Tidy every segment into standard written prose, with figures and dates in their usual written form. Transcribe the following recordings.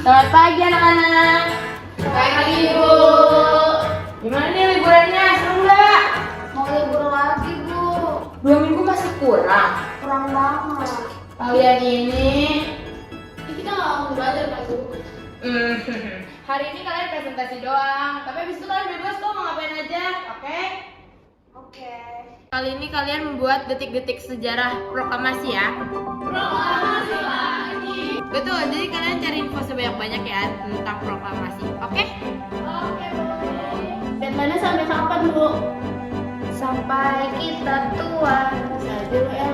Selamat pagi anak-anak. Pagi Bu. Gimana nih liburannya? Seru nggak? Mau libur lagi, Bu. 2 minggu masih kurang. Kurang banget. Kalian ini Kita nggak mau belajar kan, Bu? hari ini kalian presentasi doang. Tapi habis itu kalian bebas kok mau ngapain aja, oke? Oke. Kali ini kalian membuat detik-detik sejarah proklamasi ya. Proklamasi lagi. Betul, jadi kalian cari info sebanyak-banyak ya tentang proklamasi, oke? Oke, Bu. Deadline-nya sampai kapan, Bu? Sampai kita tua. Saya dulu ya.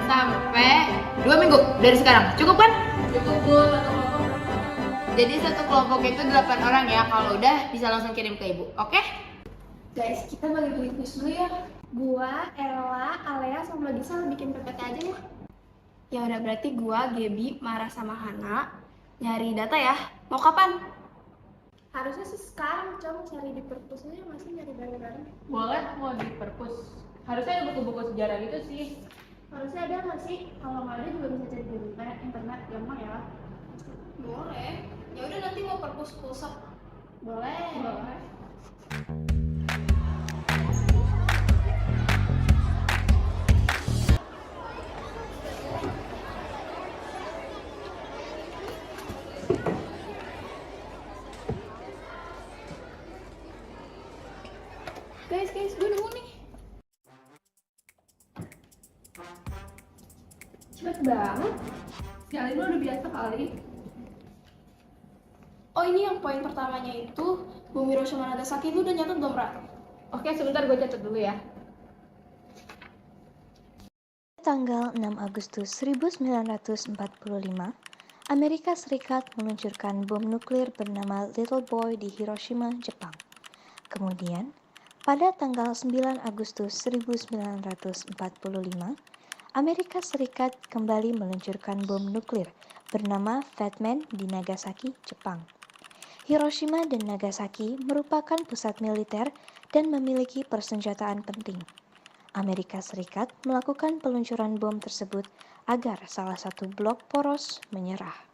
Sampai 2 minggu dari sekarang, cukup kan? Cukup, Bu. Jadi satu kelompok itu 8 orang ya, kalau udah bisa langsung kirim ke ibu, oke? Guys, kita bagi-bagi kuis dulu ya. Gua, Ella, Alea, sama Lisa bikin PPT aja ya. Ya udah, berarti gua, Gaby, Mara sama Hana nyari data ya. Mau kapan? Harusnya sih sekarang, Cong, cari di perpusnya masih nyari bareng-bareng. Boleh, mau di perpus. Harusnya ada buku-buku sejarah gitu sih. Harusnya ada nggak sih? Kalau nggak ada juga bisa cari di internet, gampang ya. Boleh. Ya udah, nanti mau perpus pulsa. Boleh. Boleh. Guys, gue nemu nih. Cepet banget. Sekali lu udah biasa kali. Oh, ini yang poin pertamanya itu Bumi Hiroshima Nagasaki. Lu udah nyatet belum, Ra? Oke, sebentar gue catat dulu ya. Tanggal 6 Agustus 1945, Amerika Serikat meluncurkan bom nuklir bernama Little Boy di Hiroshima, Jepang. Kemudian, pada tanggal 9 Agustus 1945, Amerika Serikat kembali meluncurkan bom nuklir bernama Fat Man di Nagasaki, Jepang. Hiroshima dan Nagasaki merupakan pusat militer dan memiliki persenjataan penting. Amerika Serikat melakukan peluncuran bom tersebut agar salah satu blok poros menyerah.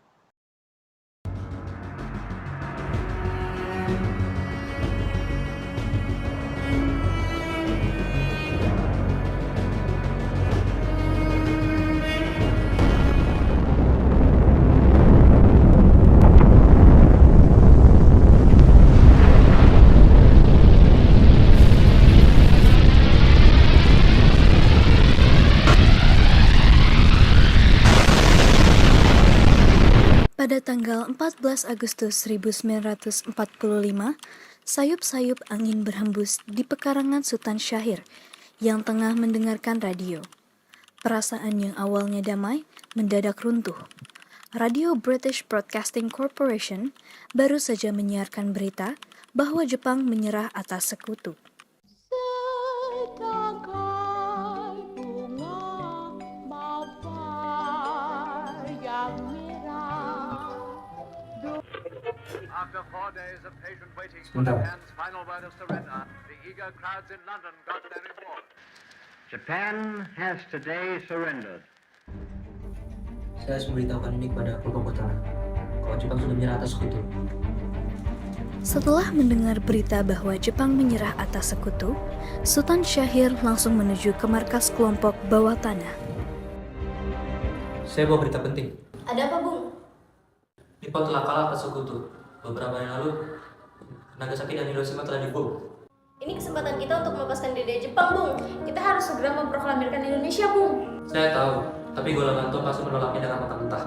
Pada tanggal 14 Agustus 1945, sayup-sayup angin berhembus di pekarangan Sultan Syahir yang tengah mendengarkan radio. Perasaan yang awalnya damai mendadak runtuh. Radio British Broadcasting Corporation baru saja menyiarkan berita bahwa Jepang menyerah atas sekutu. After 4 days of patient waiting for Japan's final word of surrender, the eager crowds in London got their reward. Japan has today surrendered. Saya harus memberitahukan ini kepada kelompok utara. Kalau Jepang sudah menyerah atas sekutu. Setelah mendengar berita bahwa Jepang menyerah atas sekutu, Sultan Syahir langsung menuju ke markas kelompok bawah tanah. Saya bawa berita penting. Ada apa, Bung? Nippon telah kalah atas sekutu. Beberapa hari lalu, Nagasaki dan Hiroshima telah dibom. Ini kesempatan kita untuk melepaskan diri dari Jepang, Bung. Kita harus segera memproklamirkan Indonesia, Bung. Saya tahu, tapi golongan Tom pasti menolaknya dengan mentah-mentah.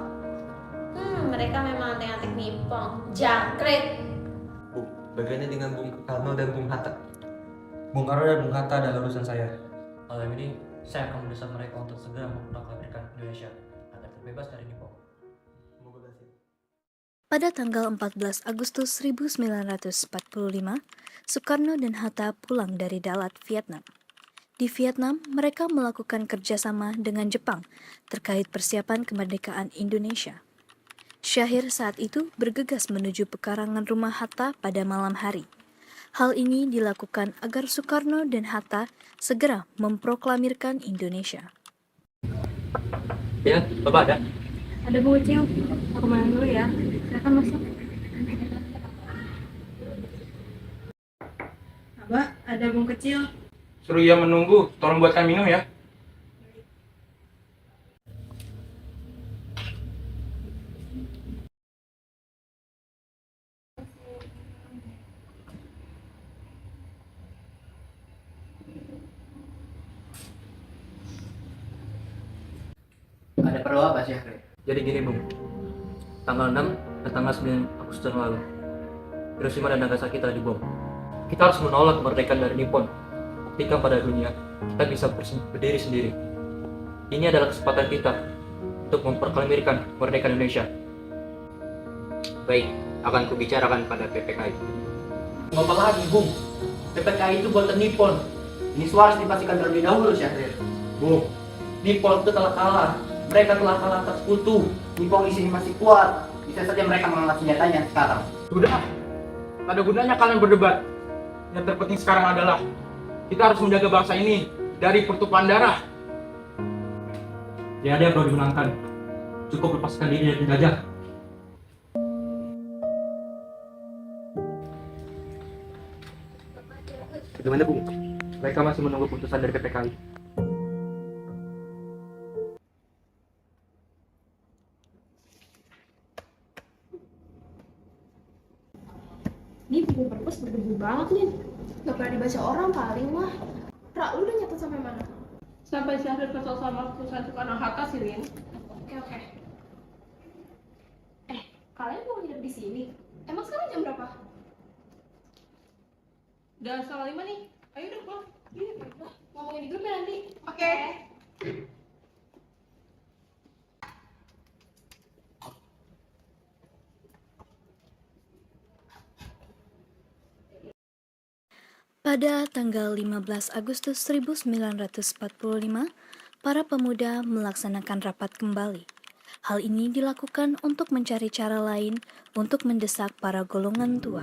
Mereka memang antek-antek Nippon. Jangkrik. Bu, bagaimana dengan Bung Karno dan Bung Hatta? Bung Karno dan Bung Hatta adalah urusan saya. Malam ini, saya akan mendesak mereka untuk segera memproklamirkan Indonesia agar terbebas dari Nippon. Semoga berhasil. Pada tanggal 14 Agustus 1945, Soekarno dan Hatta pulang dari Dalat, Vietnam. Di Vietnam, mereka melakukan kerjasama dengan Jepang terkait persiapan kemerdekaan Indonesia. Syahir saat itu bergegas menuju pekarangan rumah Hatta pada malam hari. Hal ini dilakukan agar Soekarno dan Hatta segera memproklamirkan Indonesia. Ya, Bapak ada? Ada Bu Ucil, aku main dulu ya. Silakan masuk. Abah, ada bung kecil. Suruh ia menunggu, tolong buatkan minum ya. Ada perlu apa sih, Akre? Jadi gini, Bung. Tanggal 6 dan tanggal 9 Agustus yang lalu, Hiroshima dan Nagasaki telah dibom. Kita harus menolak kemerdekaan dari Nippon. Buktikan pada dunia, kita bisa berdiri sendiri. Ini adalah kesempatan kita untuk memproklamirkan kemerdekaan Indonesia. Baik, akan kubicarakan pada PPKI. Apa lagi, Bung? PPKI itu buatan Nippon. Ini semua harus dipastikan terlebih dahulu, Syahrir. Bung, Nippon itu telah kalah. Mereka telah kalah atas sekutu. Nippon di sini masih kuat. Bisa saja mereka mengangkat senjatanya sekarang. Sudah, tak ada gunanya kalian berdebat. Yang terpenting sekarang adalah kita harus menjaga bangsa ini dari pertumpahan darah. Tidak ada yang perlu dimenangkan. Cukup lepaskan diri dari penjajah. Bagaimana, Bung? Mereka masih menunggu putusan dari PPKI. Ini buku perpus berdebu banget nih. Gak pernah dibaca orang paling mah. Ra, lu udah nyatet sampai mana? Sampai Syahrir kesel sama perusahaan Soekarno-Hatta sih, Lin. Oke. Kalian mau nginep di sini? Emang sekarang jam berapa? Udah 1:05 nih. Ayo udah pulang. Iya, ngomongin di grup ya nanti. Oke. Pada tanggal 15 Agustus 1945, para pemuda melaksanakan rapat kembali. Hal ini dilakukan untuk mencari cara lain untuk mendesak para golongan tua.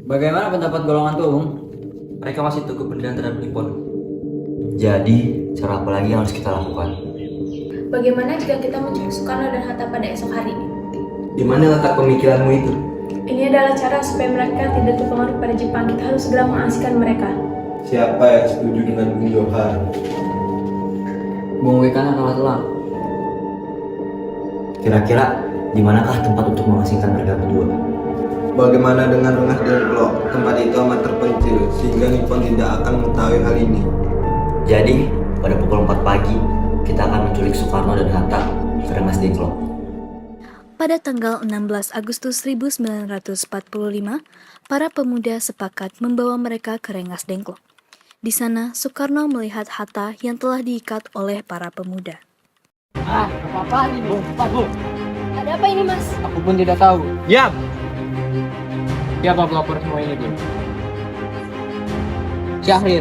Bagaimana pendapat golongan tua, Bung? Mereka masih teguh pendirian terhadap Nippon. Jadi, cara apa lagi yang harus kita lakukan? Bagaimana jika kita mencari Soekarno dan Hatta pada esok hari? Di mana letak pemikiranmu itu? Ini adalah cara supaya mereka tidak terpengaruh pada Jepang. Kita harus segera mengasingkan mereka. Siapa yang setuju dengan Bung Johar? Bung Wekana kalah telak. Kira-kira di manakah tempat untuk mengasingkan mereka berdua? Bagaimana dengan Rengas Dengklok? Tempat itu amat terpencil sehingga Nippon tidak akan mengetahui hal ini. Jadi, pada pukul 4 pagi, kita akan menculik Soekarno dan Hatta ke Rengas Dengklok. Pada tanggal 16 Agustus 1945, para pemuda sepakat membawa mereka ke Rengas Dengklok. Di sana, Soekarno melihat Hatta yang telah diikat oleh para pemuda. Apa-apa ini, Bung? Bung? Ada apa ini, Mas? Aku pun tidak tahu. Diam! Siapa pelapor semua ini, Bung? Syahrir.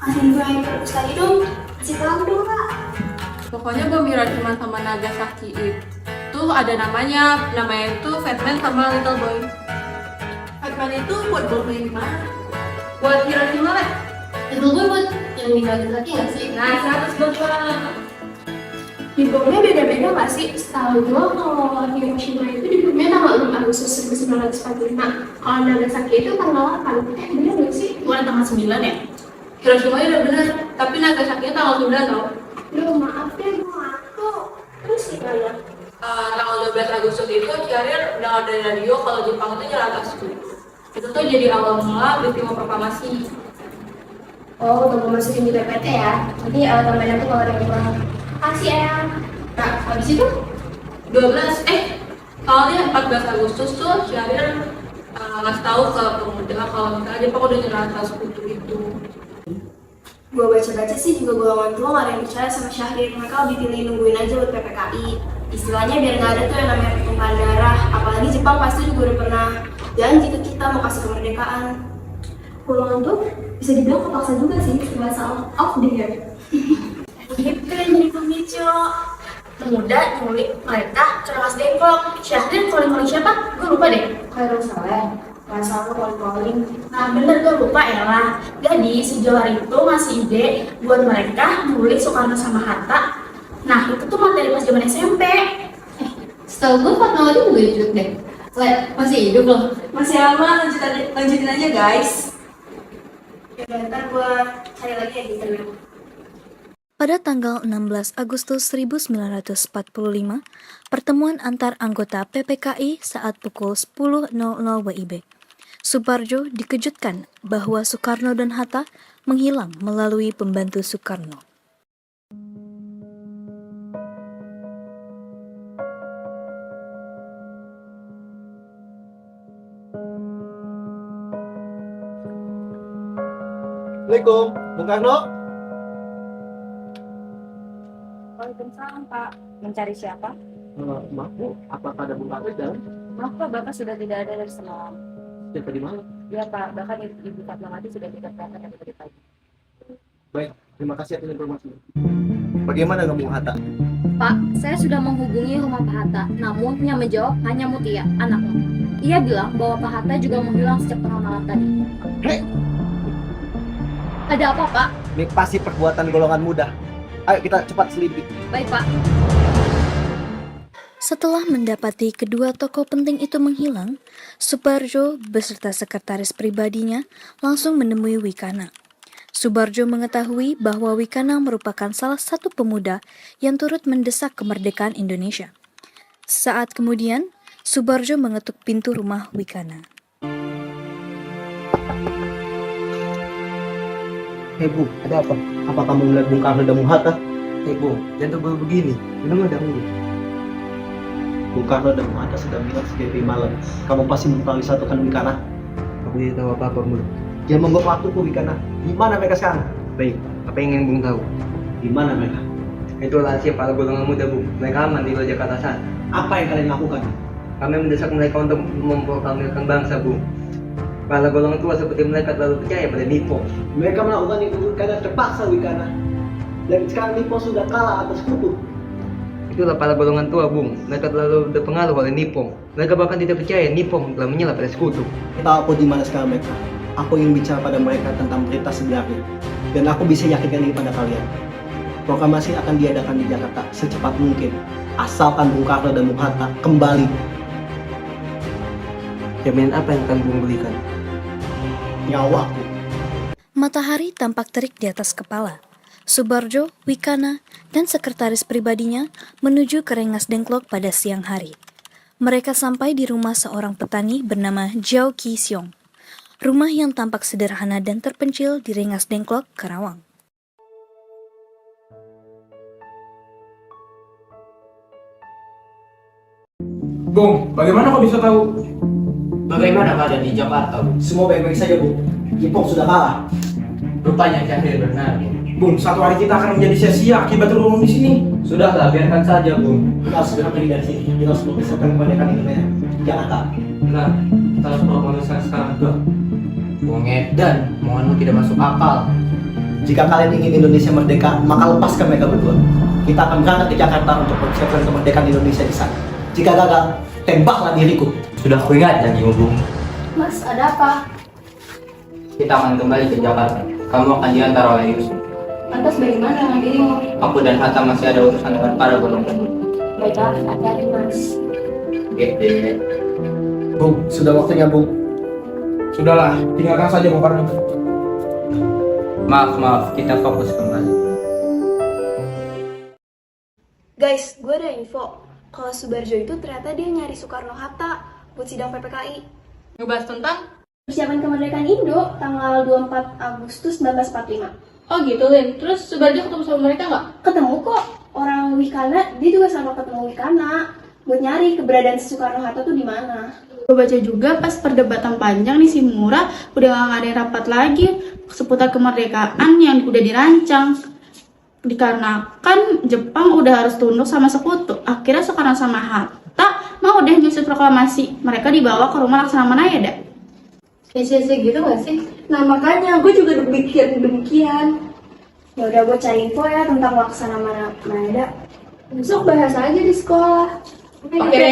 Kasih gue yang perpus tadi dong. Kasih tahu dong, Kak. Pokoknya bom Hiroshima sama Nagasaki itu ada namanya itu Fatman sama Little Boy. Fatman itu buat bom yang mana? Buat Hiroshima lah. Little Boy buat yang di Nagasaki nggak sih? Nah, 100 bom. Di bomnya beda-beda nggak sih? Setahu gue kalau Hiroshima itu di bomnya tanggal 6 Agustus 1945. Kalau Nagasaki itu tanggal 8. Bener nggak sih? Bukan tanggal 9 ya? Hiroshima udah bener, tapi Nagasaki tanggal 9 tau. Duh, maaf deh, gue ngaku. Terus gimana? Tanggal 12 Agustus itu Syahrir dengar dari radio kalau Jepang itu nyerang Nagasaki. Itu tuh jadi awal mula peristiwa proklamasi. Oh, tunggu masukin di PPT ya. Nanti tambahin aku kalau ada yang kurang. Kasih Eyang. Nah, habis itu? 14 Agustus tuh Syahrir ngasih tahu ke pemuda kalau misalnya Jepang udah nyerang atas sekutu itu. Gue baca-baca sih juga golongan tua gak ada yang percaya sama Syahrir. Mereka lebih pilih nungguin aja buat PPKI. Istilahnya biar gak ada tuh yang namanya pertumpahan darah. Apalagi Jepang pasti juga udah pernah janji ke kita mau kasih kemerdekaan. Golongan tuh bisa dibilang kepaksa juga sih, bahasa out of the year. Gitu yang jadi pemicu. Pemuda nyulik mereka ke Rengas Dengklok. Syahrir calling siapa? Gue lupa deh. Khairul Saleh. Masalah calling. Nah bener, gue lupa ya lah. Jadi sejauh hari itu masih ide buat mereka nyulik Soekarno sama Hatta zaman SMP. Setahu gue Fatmawati juga hidup deh. Masih hidup loh. Masih lama, lanjutin aja guys. Ya udah, ntar gue cari lagi ya di Instagram. Pada tanggal 16 Agustus 1945, pertemuan antar anggota PPKI saat pukul 10.00 WIB. Suparjo dikejutkan bahwa Soekarno dan Hatta menghilang melalui pembantu Soekarno. Assalamualaikum, Bung Karno. Waalaikumsalam, Pak. Mencari siapa? Maaf Bu, apakah ada Bung Karno di dalam? Maaf, Pak, Bapak sudah tidak ada dari semalam. Sejak tadi malam. Ya, Pak, bahkan Ibu Fatmawati sudah tidak kelihatan dari tadi pagi. Baik, terima kasih atas informasinya. Bagaimana dengan Bung Hatta? Pak, saya sudah menghubungi rumah Pak Hatta, namun yang menjawab hanya Mutia, anaknya. Ia bilang bahwa Pak Hatta juga menghilang sejak tengah malam tadi. Hei! Ada apa, Pak? Ini pasti perbuatan golongan muda. Ayo kita cepat selidiki. Baik, Pak. Setelah mendapati kedua tokoh penting itu menghilang, Suparjo beserta sekretaris pribadinya langsung menemui Wikana. Subarjo mengetahui bahwa Wikana merupakan salah satu pemuda yang turut mendesak kemerdekaan Indonesia. Saat kemudian, Subarjo mengetuk pintu rumah Wikana. Hei Bu, ada apa? Apa kamu melihat Bung Karno dan Bung Hatta? Hei Bu, jangan terbaru begini. Minum dahulu. Bung Karno dan Bung Hatta sudah bilang sejak tadi malam. Kamu pasti mengetahui satu kan Wikana? Aku tidak tahu apa-apa, Bu. Jangan menggok waktuku, Wikana. Di mana mereka sekarang? Baik, apa yang ingin Bung tahu? Di mana mereka? Itu rahasia para golongan muda, Bu. Mereka aman di luar Jakarta sana. Apa yang kalian lakukan? Kami mendesak mereka untuk memproklamirkan bangsa, Bu. Para golongan tua seperti mereka terlalu percaya pada Nippon. Mereka melakukan itu karena terpaksa, Wikana. Dan sekarang Nippon sudah kalah atas kutub. Itulah para golongan tua, Bung. Mereka terlalu terpengaruh oleh Nippon. Mereka bahkan tidak percaya Nippon telah menyerah pada sekutu. Kita aku di mana sekarang mereka? Aku ingin bicara pada mereka tentang berita sebenarnya. Dan aku bisa yakinkan ini pada kalian. Proklamasi akan diadakan di Jakarta secepat mungkin. Asalkan Bung Karno dan Bung Hatta kembali. Jaminan apa yang akan Bung berikan? Nyawaku. Matahari tampak terik di atas kepala. Subarjo, Wikana, dan sekretaris pribadinya menuju ke Rengas Dengklok pada siang hari. Mereka sampai di rumah seorang petani bernama Jiao Ki Siong. Rumah yang tampak sederhana dan terpencil di Rengas Dengklok, Karawang. Bung, bagaimana kau bisa tahu? Bagaimana keadaan di Jakarta? Semua baik-baik saja, Bu. Nippon sudah kalah. Rupanya Cahil benar. Bung, satu hari kita akan menjadi sia-sia akibat turun di sini. Sudahlah, biarkan saja, Bung. Kita harus segera pergi dari sini. Kita harus mempersiapkan kemerdekaan Indonesia di Jakarta. Benar, kita harus proklamasikan sekarang juga. Bung Edan, mohonmu tidak masuk akal. Jika kalian ingin Indonesia merdeka, maka lepaskan mereka berdua. Kita akan berangkat ke Jakarta untuk mempersiapkan kemerdekaan Indonesia di sana. Jika gagal, tembaklah diriku. Sudah kuingat janjimu, Bung. Mas, ada apa? Kita akan kembali ke Jakarta. Kamu akan diantar oleh Yusuf. Lantas bagaimana dengan dirimu? Aku dan Hatta masih ada urusan dengan para golongan. Baiklah, hati-hati, Mas. Gede. Bung, sudah waktunya, Bung. Sudahlah, tinggalkan saja Bung Karno. Maaf, kita fokus kembali. Guys, gue ada info. Kalau Subarjo itu ternyata dia nyari Soekarno-Hatta buat sidang PPKI. Ngebahas tentang? Persiapan kemerdekaan Indo tanggal 24 Agustus 1945. Oh gitu, Lin. Terus Subarjo ketemu sama mereka nggak? Ketemu kok. Orang Wikana, dia juga sama ketemu Wikana. Buat nyari keberadaan si Soekarno-Hatta tuh di mana. Gue baca juga pas perdebatan panjang nih si Mura udah gak ngadain rapat lagi seputar kemerdekaan yang udah dirancang. Dikarenakan Jepang udah harus tunduk sama sekutu. Akhirnya Soekarno sama Hatta mau deh nyusun proklamasi. Mereka dibawa ke rumah Laksamana ya dah. Isi-isi gitu gak sih? Nah makanya gue juga berpikir demikian. Ya udah gue cari info ya tentang Laksamana Maeda. Besok bahas aja di sekolah. Oke.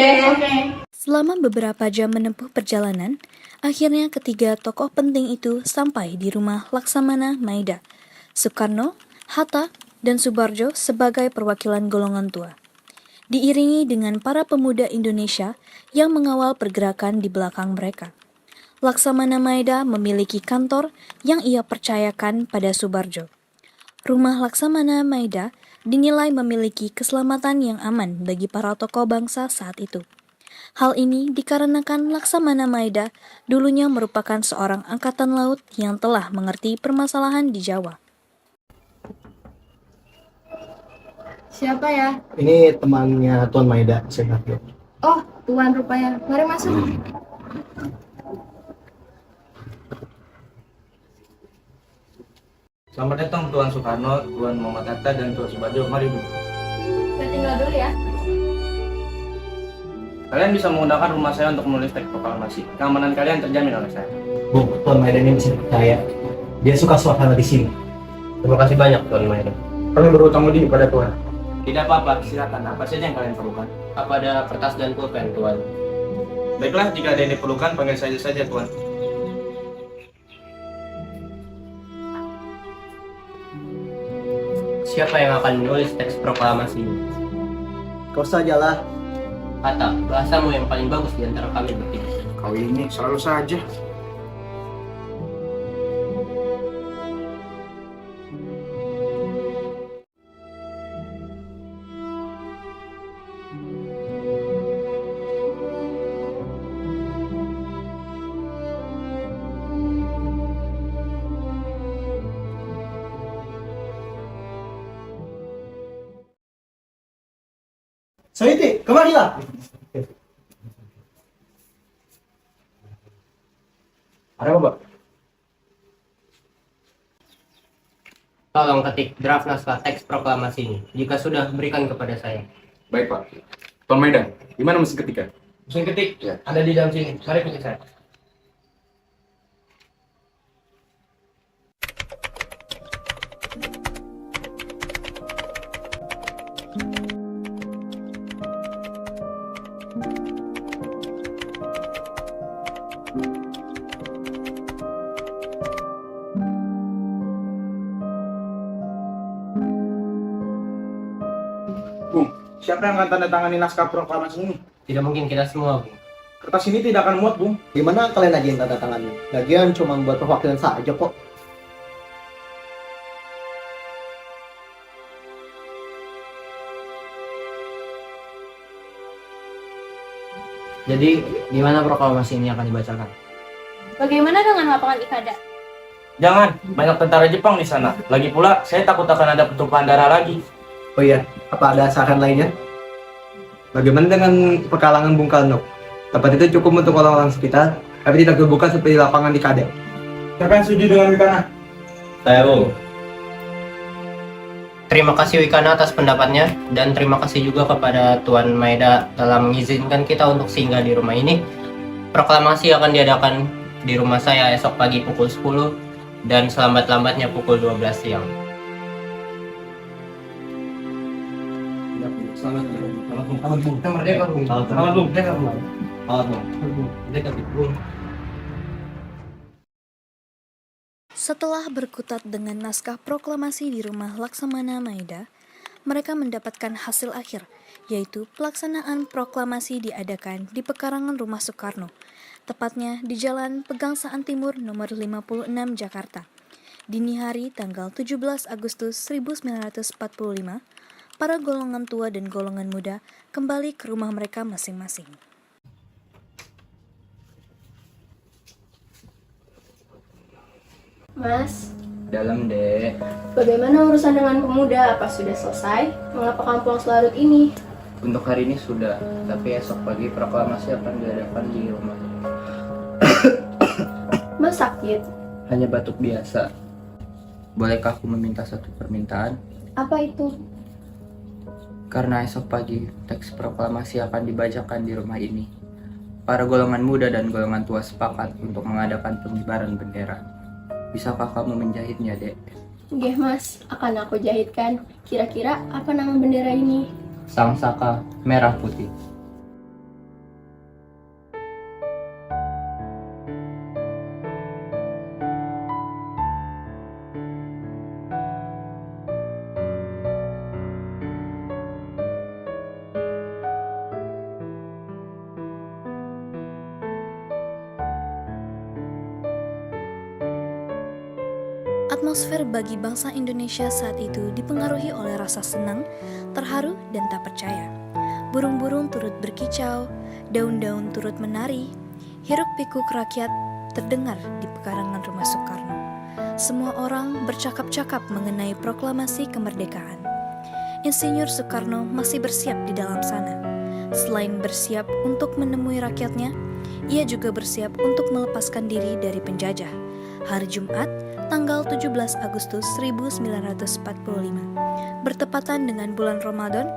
Selama beberapa jam menempuh perjalanan, akhirnya ketiga tokoh penting itu sampai di rumah Laksamana Maeda. Soekarno, Hatta, dan Subarjo sebagai perwakilan golongan tua. diiringi dengan para pemuda Indonesia yang mengawal pergerakan di belakang mereka. Laksamana Maeda memiliki kantor yang ia percayakan pada Subarjo. Rumah Laksamana Maeda dinilai memiliki keselamatan yang aman bagi para tokoh bangsa saat itu. Hal ini dikarenakan Laksamana Maeda dulunya merupakan seorang angkatan laut yang telah mengerti permasalahan di Jawa. Siapa ya? Ini temannya Tuan Maeda, Senatio. Oh, Tuan rupanya. Mari masuk. Selamat datang Tuan Soekarno, Tuan Muhammad Hatta, dan Tuan Subarjo. Mari, Bu. Saya tinggal dulu ya. Kalian bisa menggunakan rumah saya untuk menulis teks proklamasi. Keamanan kalian terjamin oleh saya. Bu, Tuan Maeda ini bisa percaya. Dia suka suasana di sini. Terima kasih banyak, Tuan Maeda. Kami berhutang budi pada Tuhan. Tidak apa-apa, silakan. Apa saja yang kalian perlukan? Apa ada kertas dan pulpen, Tuan? Baiklah, jika ada yang diperlukan, panggil saja Tuan. Siapa yang akan menulis teks proklamasi ini? Kau sajalah. Hatta, bahasamu yang paling bagus di antara kami bertiga. Kau ini selalu saja. Saiti, kemarilah. Ada apa, Pak? Tolong ketik draft naskah teks proklamasi ini. Jika sudah, berikan kepada saya. Baik, Pak. Tuan Maeda, di mana mesin ketik? Mesin ketik ada di dalam sini. Mari punya saya. Bung, siapa yang akan tanda tangani naskah proklamasi ini? Tidak mungkin kita semua, Bung. Kertas ini tidak akan muat, Bung. Gimana kalian aja yang tanda tangannya? Lagian cuma buat perwakilan saja kok. Jadi, gimana proklamasi ini akan dibacakan? Bagaimana dengan lapangan Ikada? Jangan, banyak tentara Jepang di sana. Lagi pula, saya takut akan ada pertumpahan darah lagi. Oh iya, apa ada saran lainnya? Bagaimana dengan pekalangan Bung Karno? Tempat itu cukup untuk orang-orang sekitar, tapi tidak terbuka seperti lapangan di Kadel. Siapa yang setuju dengan Wikana? Saya, Bung. Terima kasih Wikana atas pendapatnya, dan terima kasih juga kepada Tuan Maeda telah mengizinkan kita untuk singgah di rumah ini. Proklamasi akan diadakan di rumah saya esok pagi pukul 10 dan selambat-lambatnya pukul 12 siang. Selamat, Bung. Kita merdeka, Bung. Selamat, Bung. Merdeka, Bung. Selamat, Bung. Merdeka, Bung. Setelah berkutat dengan naskah proklamasi di rumah Laksamana Maeda, mereka mendapatkan hasil akhir, yaitu pelaksanaan proklamasi diadakan di pekarangan rumah Soekarno, tepatnya di Jalan Pegangsaan Timur nomor 56 Jakarta. Dini hari tanggal 17 Agustus 1945, para golongan tua dan golongan muda kembali ke rumah mereka masing-masing. Mas, Dalam, Dek. bagaimana urusan dengan pemuda? Apa sudah selesai? Mengapa kamu pulang selarut ini? Untuk hari ini sudah, tapi esok pagi proklamasi akan diadakan di rumah. Mas sakit? Hanya batuk biasa. Bolehkah aku meminta satu permintaan? Apa itu? Karena esok pagi teks proklamasi akan dibacakan di rumah ini. Para golongan muda dan golongan tua sepakat untuk mengadakan pengibaran bendera. Bisakah kamu menjahitnya, Dek? Nggih Mas, akan aku jahitkan. Kira-kira apa nama bendera ini? Sang Saka Merah Putih. Atmosfer bagi bangsa Indonesia saat itu dipengaruhi oleh rasa senang, terharu, dan tak percaya. Burung-burung turut berkicau, daun-daun turut menari, hiruk-pikuk rakyat terdengar di pekarangan rumah Soekarno. Semua orang bercakap-cakap mengenai proklamasi kemerdekaan. Insinyur Soekarno masih bersiap di dalam sana. Selain bersiap untuk menemui rakyatnya, ia juga bersiap untuk melepaskan diri dari penjajah. Hari Jumat, tanggal 17 Agustus 1945, bertepatan dengan bulan Ramadan,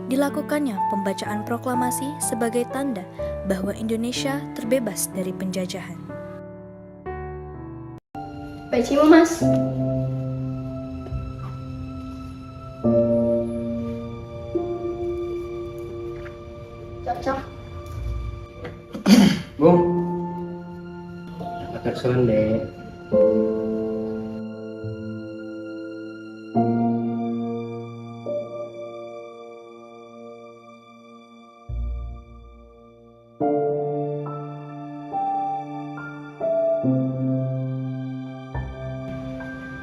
dilakukannya pembacaan proklamasi sebagai tanda bahwa Indonesia terbebas dari penjajahan. Bacimu, Mas. Cocok. Bung, pakai sonde.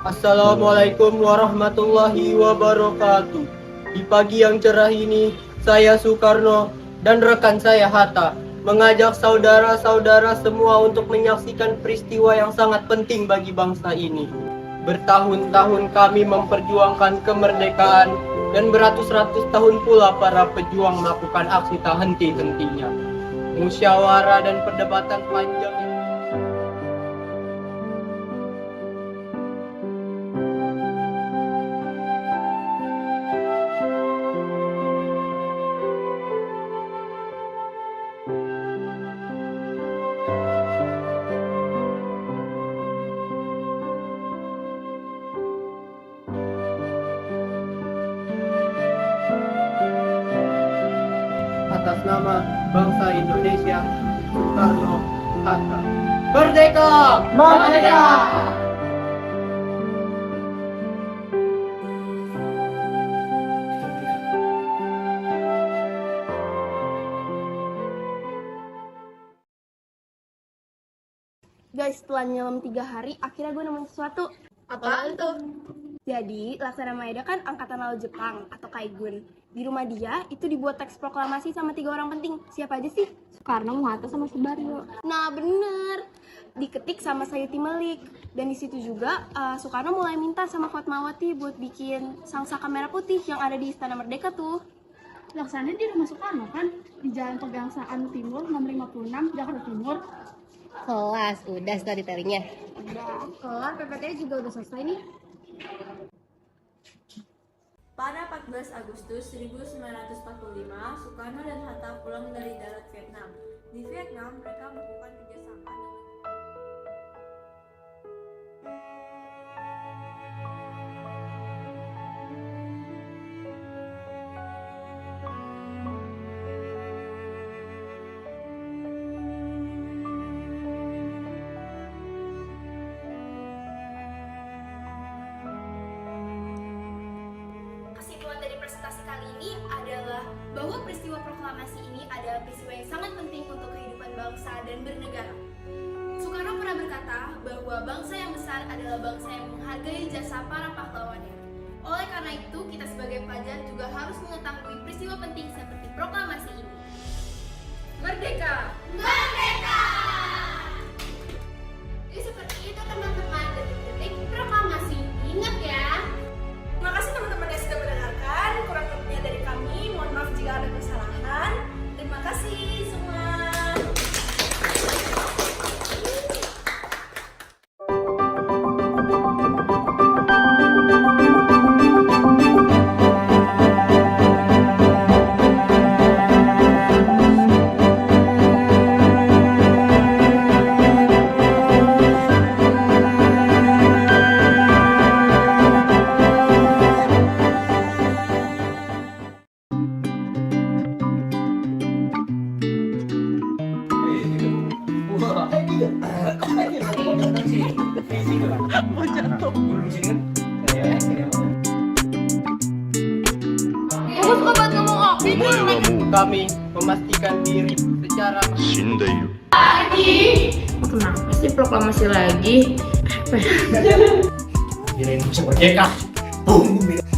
Assalamualaikum warahmatullahi wabarakatuh. Di pagi yang cerah ini, saya Soekarno dan rekan saya Hatta mengajak saudara-saudara semua untuk menyaksikan peristiwa yang sangat penting bagi bangsa ini. Bertahun-tahun kami memperjuangkan kemerdekaan dan beratus-ratus tahun pula para pejuang melakukan aksi tak henti-hentinya. Musyawarah dan perdebatan panjang. Atas nama bangsa Indonesia, Soekarno-Hatta. Merdeka! Merdeka! Guys, setelah nyelam 3 hari, akhirnya gue nemuin sesuatu. Apaan tuh? Jadi, Laksana Maeda kan angkatan laut Jepang atau Kaigun. Di rumah dia itu dibuat teks proklamasi sama 3 orang penting. Siapa aja sih? Soekarno, Hatta, sama Subaryo. Nah, bener. Diketik sama Sayuti Melik. Dan di situ juga Soekarno mulai minta sama Fatmawati buat bikin sang saka merah putih yang ada di Istana Merdeka tuh. Laksana di rumah Soekarno kan, di Jalan Pegangsaan Timur nomor 56, Jakarta Timur. Kelas, udah storytellingnya. Udah, kelar PPT juga udah selesai nih. Pada 14 Agustus 1945, Soekarno dan Hatta pulang dari darat Vietnam. Di Vietnam, mereka melakukan kerjasama dengan Kesimpulan dari presentasi kali ini adalah bahwa peristiwa proklamasi ini adalah peristiwa yang sangat penting untuk kehidupan bangsa dan bernegara. Soekarno pernah berkata bahwa bangsa yang besar adalah bangsa yang menghargai jasa para pahlawannya. Oleh karena itu, kita sebagai pelajar juga harus mengetahui peristiwa penting seperti proklamasi ini. Merdeka! Merdeka! Jadi seperti itu teman-teman, detik-detik proklamasi. Ingat ya! Terima kasih teman-teman yang sudah mendengarkan. Kurang lebihnya dari kami, mohon maaf jika ada kesalahan. Terima kasih semua. Kami memastikan diri secara Kenapa sih proklamasi lagi? Akhirnya Indonesia merdeka. Boom.